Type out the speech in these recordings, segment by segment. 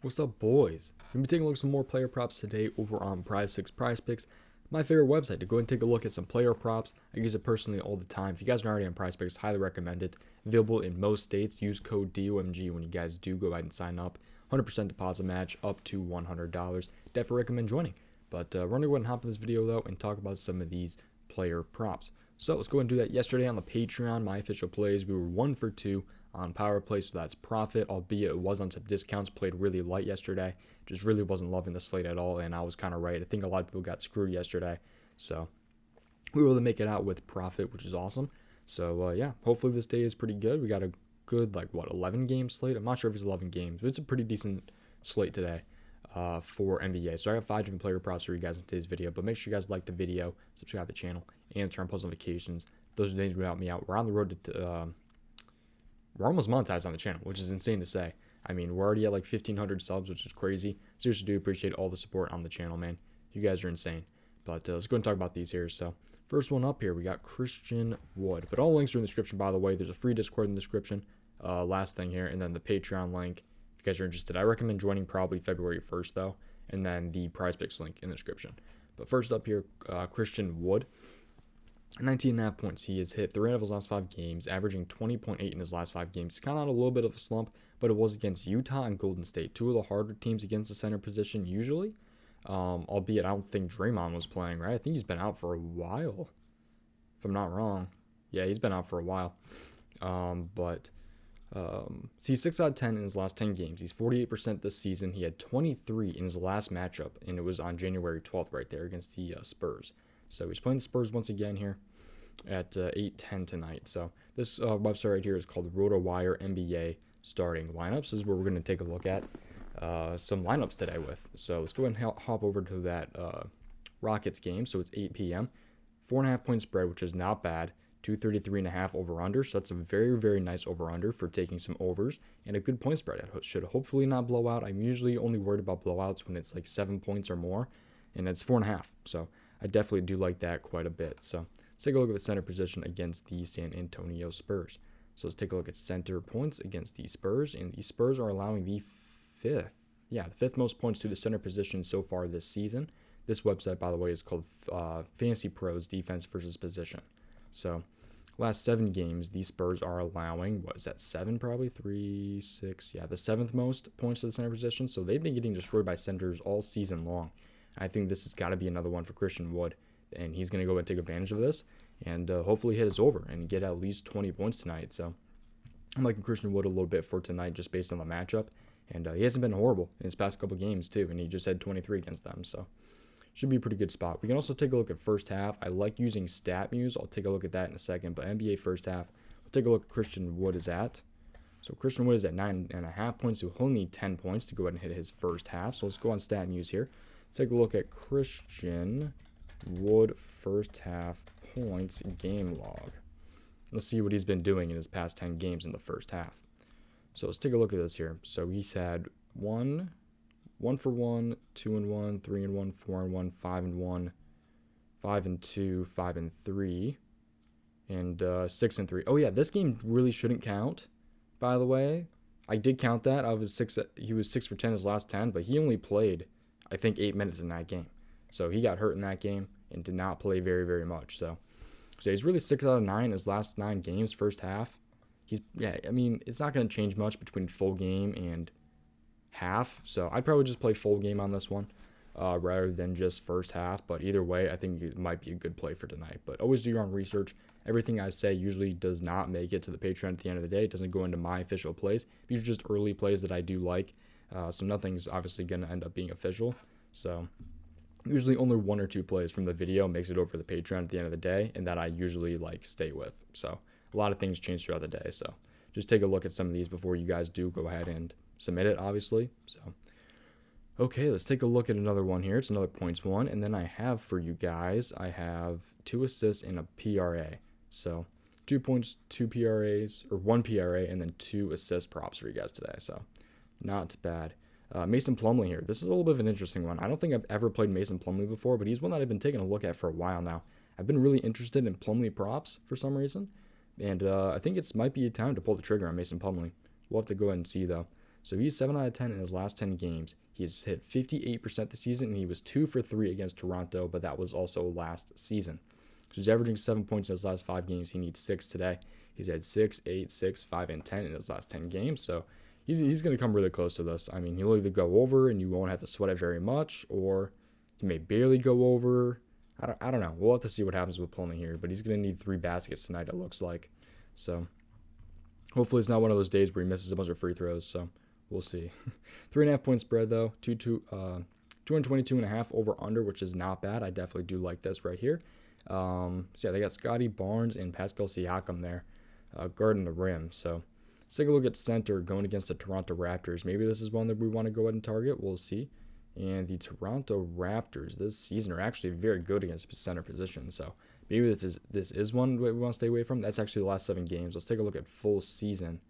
What's up, boys? We're going to be taking a look at some more player props today over on prizepicks, my favorite website to go and take a look at some player props. I use it personally all the time. If you guys are already on prizepicks, highly recommend it. Available in most states. Use code DOMG when you guys do go ahead and sign up. 100% deposit match up to $100. Definitely recommend joining. But we're going to go ahead and hop in this video though and talk about some of these player props. So let's go ahead and do that. Yesterday on the Patreon, my official plays, we were 1 for 2 on power play, so that's profit, albeit it was on some discounts. Played really light yesterday, just really wasn't loving the slate at all, and I was kind of right. I think a lot of people got screwed yesterday, so we were able to make it out with profit, which is awesome. So yeah, hopefully this day is pretty good. We got a good 11 game slate. I'm not sure if it's 11 games, but it's a pretty decent slate today for NBA. So I have 5 different player props for you guys in today's video, but make sure you guys like the video, subscribe to the channel, and turn on post notifications. Those are the things that help me out. We're on the road to we're almost monetized on the channel, which is insane to say. I mean, we're already at like 1,500 subs, which is crazy. Seriously, do appreciate all the support on the channel, man. You guys are insane. But let's go and talk about these here. So first one up here, we got Christian Wood. But all links are in the description, by the way. There's a free Discord in the description. Last thing here, and then the Patreon link if you guys are interested. I recommend joining probably February 1st, though, and then the prizepicks link in the description. But first up here, Christian Wood. 19.5 points he has hit 3 out of his last 5 games, averaging 20.8 in his last 5 games. He's kind of on a little bit of a slump, but it was against Utah and Golden State, 2 of the harder teams against the center position usually. Albeit I don't think Draymond was playing, right? I think he's been out for a while, if I'm not wrong. Yeah, he's been out for a while. He's 6 out of 10 in his last 10 games. He's 48% this season. He had 23 in his last matchup, and it was on January 12th right there against the Spurs. So he's playing the Spurs once again here at 8:10 tonight. So this website right here is called Rotowire NBA starting lineups. This is where we're going to take a look at some lineups today with. So let's go ahead and hop over to that Rockets game. So it's 8 p.m. 4.5 point spread, which is not bad. 233.5 over under. So that's a very, very nice over under for taking some overs and a good point spread. It should hopefully not blow out. I'm usually only worried about blowouts when it's like 7 points or more, and it's 4.5. So I definitely do like that quite a bit. So let's take a look at the center position against the San Antonio Spurs. So let's take a look at center points against the Spurs, and the Spurs are allowing the fifth most points to the center position so far this season. This website, by the way, is called Fantasy Pros Defense versus Position. So last 7 games, the Spurs are allowing, what is that, 7 probably? 3, 6, yeah, the 7th most points to the center position. So they've been getting destroyed by centers all season long. I think this has got to be another one for Christian Wood, and he's going to go and take advantage of this and hopefully hit us over and get at least 20 points tonight. So I'm liking Christian Wood a little bit for tonight just based on the matchup, and he hasn't been horrible in his past couple games too, and he just had 23 against them, so should be a pretty good spot. We can also take a look at first half. I like using Statmuse. I'll take a look at that in a second, but NBA first half, we'll take a look at Christian Wood is at. So Christian Wood is at 9.5 points, so he'll need 10 points to go ahead and hit his first half. So let's go on Statmuse here. Let's take a look at Christian Wood first half points game log. Let's see what he's been doing in his past 10 games in the first half. So let's take a look at this here. So he's had 1 for 1, 2 and 1, 3 and 1, 4 and 1, 5 and 1, 5 and 2, 5 and 3, and 6 and 3. Oh yeah, this game really shouldn't count, by the way. I did count that. He was 6 for 10 his last 10, but he only played, I think, 8 minutes in that game. So he got hurt in that game and did not play very, very much. So he's really 6 out of 9 his last 9 games, first half. I mean, it's not going to change much between full game and half. So I'd probably just play full game on this one rather than just first half. But either way, I think it might be a good play for tonight. But always do your own research. Everything I say usually does not make it to the Patreon at the end of the day. It doesn't go into my official plays. These are just early plays that I do like. So nothing's obviously going to end up being official. So usually only 1 or 2 plays from the video makes it over the Patreon at the end of the day, and that I usually stay with. So a lot of things change throughout the day. So just take a look at some of these before you guys do go ahead and submit it, obviously. So okay, let's take a look at another one here. It's another points one, and then I have for you guys, I have 2 assists and a PRA. So 2 points, 2 PRAs, or 1 PRA, and then 2 assist props for you guys today. So not bad. Mason Plumlee here. This is a little bit of an interesting one. I don't think I've ever played Mason Plumlee before, but he's one that I've been taking a look at for a while now. I've been really interested in Plumlee props for some reason, and I think it might be time to pull the trigger on Mason Plumlee. We'll have to go ahead and see, though. So he's 7 out of 10 in his last 10 games. He's hit 58% this season, and he was 2 for 3 against Toronto, but that was also last season. So he's averaging 7 points in his last 5 games. He needs 6 today. He's had 6, 8, 6, 5, and 10 in his last 10 games. So he's going to come really close to this. I mean, he'll either go over and you won't have to sweat it very much, or he may barely go over. I don't know. We'll have to see what happens with Plumlee here, but he's going to need 3 baskets tonight, it looks like. So hopefully it's not one of those days where he misses a bunch of free throws. So we'll see. 3.5 point spread, though. 222.5 over under, which is not bad. I definitely do like this right here. So yeah, they got Scotty Barnes and Pascal Siakam there guarding the rim. So let's take a look at center going against the Toronto Raptors. Maybe this is one that we want to go ahead and target. We'll see. And the Toronto Raptors this season are actually very good against center position. So maybe this is one we want to stay away from. That's actually the last 7 games. Let's take a look at full season.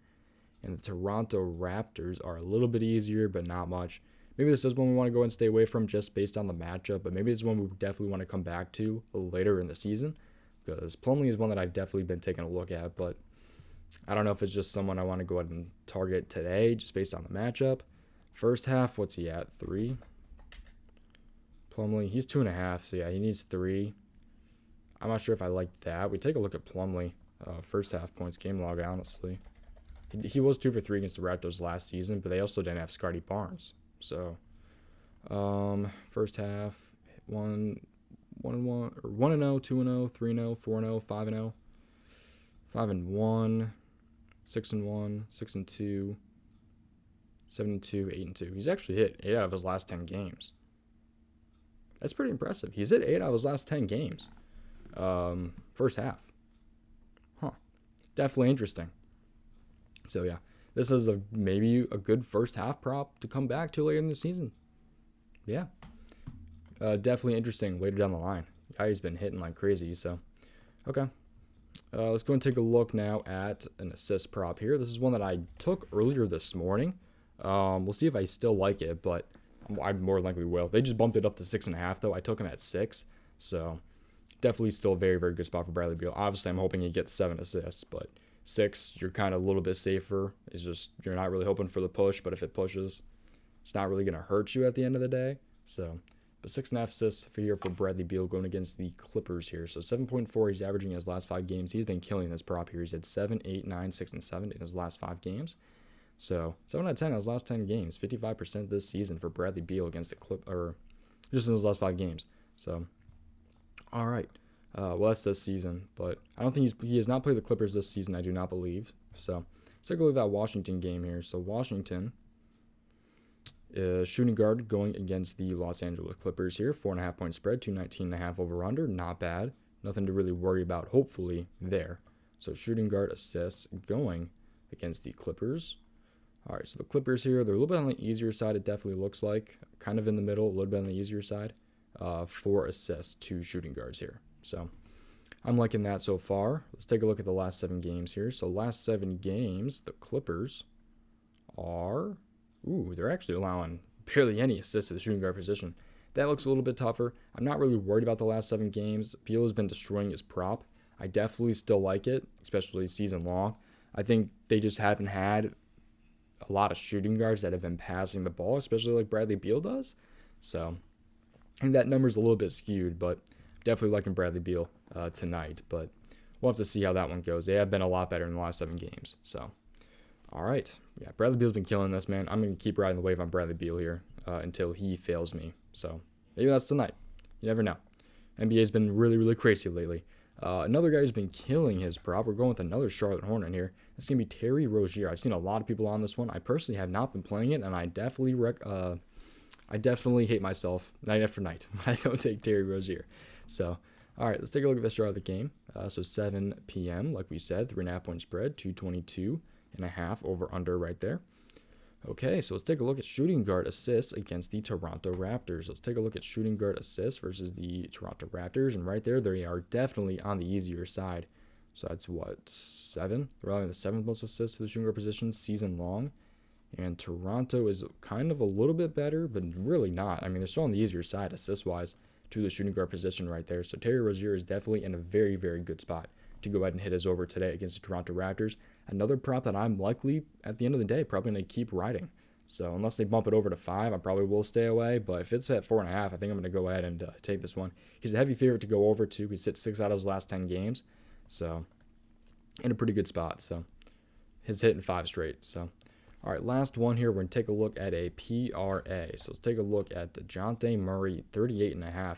And the Toronto Raptors are a little bit easier, but not much. Maybe this is one we want to go and stay away from just based on the matchup. But maybe it's one we definitely want to come back to later in the season. Because Plumlee is one that I've definitely been taking a look at. But I don't know if it's just someone I want to go ahead and target today just based on the matchup. First half, what's he at? 3? Plumlee, he's 2.5, so yeah, he needs 3. I'm not sure if I like that. We take a look at Plumlee. First half points game log, honestly. He was 2 for 3 against the Raptors last season, but they also didn't have Scotty Barnes. So, first half, 1-1, or 1-0, 2-0, 3-0, 4-0, 5-0, 5-1, 6-1, 6-2, 7-2, 8-2. He's actually hit 8 out of his last 10 games. That's pretty impressive. He's hit 8 out of his last 10 games. First half. Definitely interesting. So, yeah. This is maybe a good first half prop to come back to later in the season. Yeah. Definitely interesting later down the line. Guy's been hitting like crazy, so. Okay. Let's go and take a look now at an assist prop here. This is one that I took earlier this morning. We'll see if I still like it, but I more likely will. They just bumped it up to 6.5, though. I took him at 6, so definitely still a very, very good spot for Bradley Beal. Obviously, I'm hoping he gets 7 assists, but 6, you're kind of a little bit safer. It's just you're not really hoping for the push, but if it pushes, it's not really going to hurt you at the end of the day. So, but 6.5 assists for Bradley Beal going against the Clippers here. So 7.4 he's averaging in his last 5 games. He's been killing this prop here. He's had 7, 8, 9, 6, and 7 in his last 5 games. So 7 out of 10 in his last 10 games, 55% this season for Bradley Beal against the just in his last 5 games. So, all right. Well, that's this season, but I don't think he has not played the Clippers this season, I do not believe. So let's take a look at that Washington game here. So Washington shooting guard going against the Los Angeles Clippers here. 4.5 point spread, 219.5 over under. Not bad. Nothing to really worry about, hopefully, there. So shooting guard assists going against the Clippers. All right, so the Clippers here, they're a little bit on the easier side, it definitely looks like. Kind of in the middle, a little bit on the easier side. 4 assists to shooting guards here. So I'm liking that so far. Let's take a look at the last 7 games here. So last 7 games, the Clippers are... they're actually allowing barely any assists to the shooting guard position. That looks a little bit tougher. I'm not really worried about the last 7 games. Beal has been destroying his prop. I definitely still like it, especially season long. I think they just haven't had a lot of shooting guards that have been passing the ball, especially like Bradley Beal does. So I think that number's a little bit skewed, but definitely liking Bradley Beal tonight. But we'll have to see how that one goes. They have been a lot better in the last 7 games. So, all right. Yeah, Bradley Beal's been killing this, man. I'm going to keep riding the wave on Bradley Beal here until he fails me. So maybe that's tonight. You never know. NBA's been really, really crazy lately. Another guy who's been killing his prop. We're going with another Charlotte Hornet here. It's going to be Terry Rozier. I've seen a lot of people on this one. I personally have not been playing it, and I definitely hate myself night after night when I don't take Terry Rozier. So, all right, let's take a look at the start of the game. So 7 p.m., like we said, 3.5 point spread, 222.5 over under right there. Okay, so let's take a look at shooting guard assists against the Toronto Raptors. Let's take a look at shooting guard assists versus the Toronto Raptors, and right there, they are definitely on the easier side. So that's what, 7? They're allowing the 7th most assists to the shooting guard position season long. And Toronto is kind of a little bit better, but really not. I mean, they're still on the easier side assist-wise to the shooting guard position right there. So Terry Rozier is definitely in a very, very good spot to go ahead and hit his over today against the Toronto Raptors. Another prop that I'm likely, at the end of the day, probably going to keep riding. So unless they bump it over to 5, I probably will stay away. But if it's at 4.5, I think I'm going to go ahead and take this one. He's a heavy favorite to go over too. He's hit 6 out of his last 10 games, so in a pretty good spot. So he's hitting 5 straight. So all right, last one here. We're going to take a look at a PRA. So let's take a look at the Jonte Murray 38.5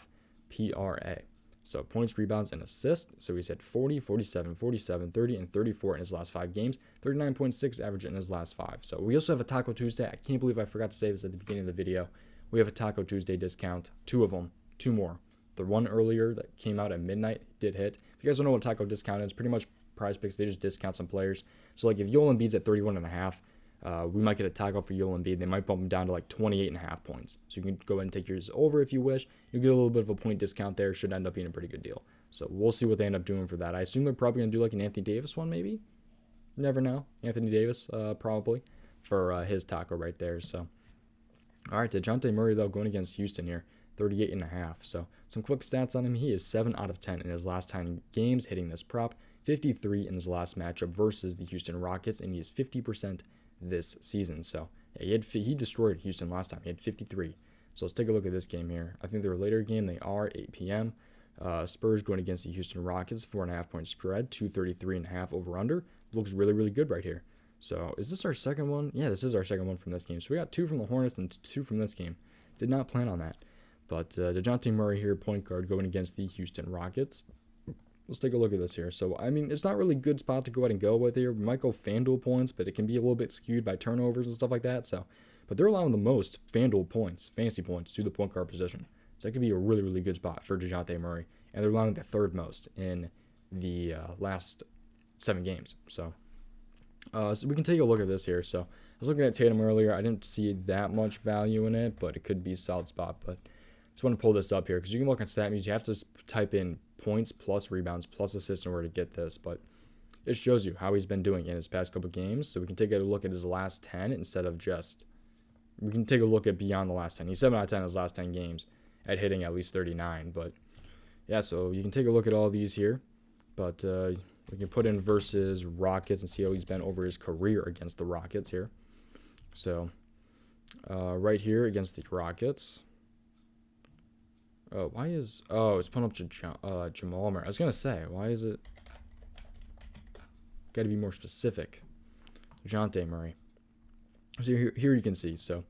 PRA. So points, rebounds, and assists. So he's had 40, 47, 47, 30, and 34 in his last 5 games. 39.6 average in his last 5. So we also have a Taco Tuesday. I can't believe I forgot to say this at the beginning of the video. We have a Taco Tuesday discount. 2 of them. 2 more. The one earlier that came out at midnight did hit. If you guys don't know what Taco discount is, pretty much Prize Picks, they just discount some players. So like if Joel Embiid's at 31.5, we might get a tackle for Joel Embiid. They might bump him down to like 28.5 points. So you can go ahead and take yours over if you wish. You get a little bit of a point discount there. Should end up being a pretty good deal. So we'll see what they end up doing for that. I assume they're probably going to do like an Anthony Davis one maybe. You never know. Anthony Davis probably for his tackle right there. So all right, DeJounte Murray though going against Houston here. 38.5. So some quick stats on him. He is 7 out of 10 in his last 10 games hitting this prop. 53 in his last matchup versus the Houston Rockets, and he is 50% this season. So yeah, he destroyed Houston last time. He had 53. So let's take a look at this game here. I think they're a later game. They are 8 p.m. Spurs going against the Houston Rockets, 4.5 point spread, 233.5 over under. Looks really, really good right here. So is this our second one? Yeah, this is our second one from this game. So we got 2 from the Hornets and 2 from this game. Did not plan on that. But DeJounte Murray here, point guard, going against the Houston Rockets. Let's take a look at this here. So, I mean, it's not really a good spot to go ahead and go with here. We might go FanDuel points, but it can be a little bit skewed by turnovers and stuff like that. So, but they're allowing the most FanDuel points, fantasy points, to the point guard position. So that could be a really, really good spot for DeJounte Murray. And they're allowing the 3rd most in the last 7 games. So we can take a look at this here. So I was looking at Tatum earlier. I didn't see that much value in it, but it could be a solid spot. But just want to pull this up here because you can look on Statmuse. You have to type in points plus rebounds plus assists in order to get this, but it shows you how he's been doing in his past couple games. So we can take a look at his last 10 instead of just, we can take a look at beyond the last 10. He's 7 out of 10 in his last 10 games at hitting at least 39. But yeah, so you can take a look at all these here, but we can put in versus Rockets and see how he's been over his career against the Rockets here. So right here against the Rockets. Oh, it's pulling up Jamal Murray. I was going to say, why is it? Got to be more specific. Jonte Murray. So here you can see. So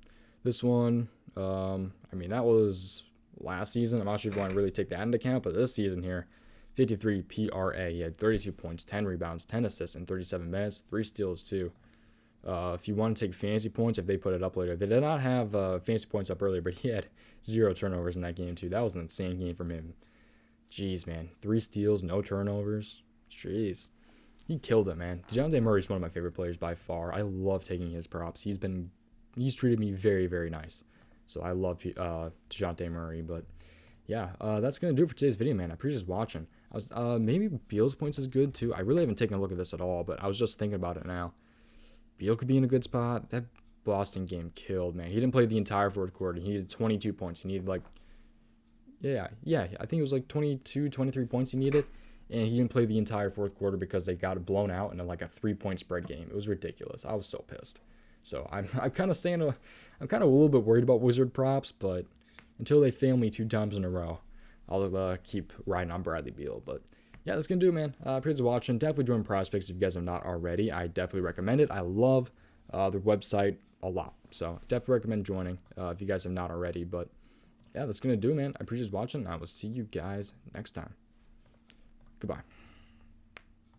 this one, I mean, that was last season. I'm not sure if you want to really take that into account, but this season here, 53 PRA. He had 32 points, 10 rebounds, 10 assists in 37 minutes, 3 steals too. If you want to take fantasy points, if they put it up later. They did not have fantasy points up earlier, but he had 0 turnovers in that game too. That was an insane game from him. Jeez, man. 3 steals, no turnovers. Jeez. He killed it, man. DeJounte Murray is one of my favorite players by far. I love taking his props. He's treated me very, very nice. So I love DeJounte Murray. But yeah, that's going to do it for today's video, man. I appreciate you watching. Maybe Beal's points is good too. I really haven't taken a look at this at all, but I was just thinking about it now. Beal could be in a good spot. That Boston game killed, man. He didn't play the entire 4th quarter. He needed 22 points. He needed like, I think it was like 22, 23 points he needed. And he didn't play the entire 4th quarter because they got blown out in like a 3-point spread game. It was ridiculous. I was so pissed. So I'm kind of a little bit worried about Wizard props, but until they fail me 2 times in a row, I'll keep riding on Bradley Beal. But yeah, that's going to do it, man. Appreciate you watching. Definitely join Prize Picks if you guys have not already. I definitely recommend it. I love their website a lot. So definitely recommend joining if you guys have not already. But yeah, that's going to do it, man. I appreciate you watching. I will see you guys next time. Goodbye.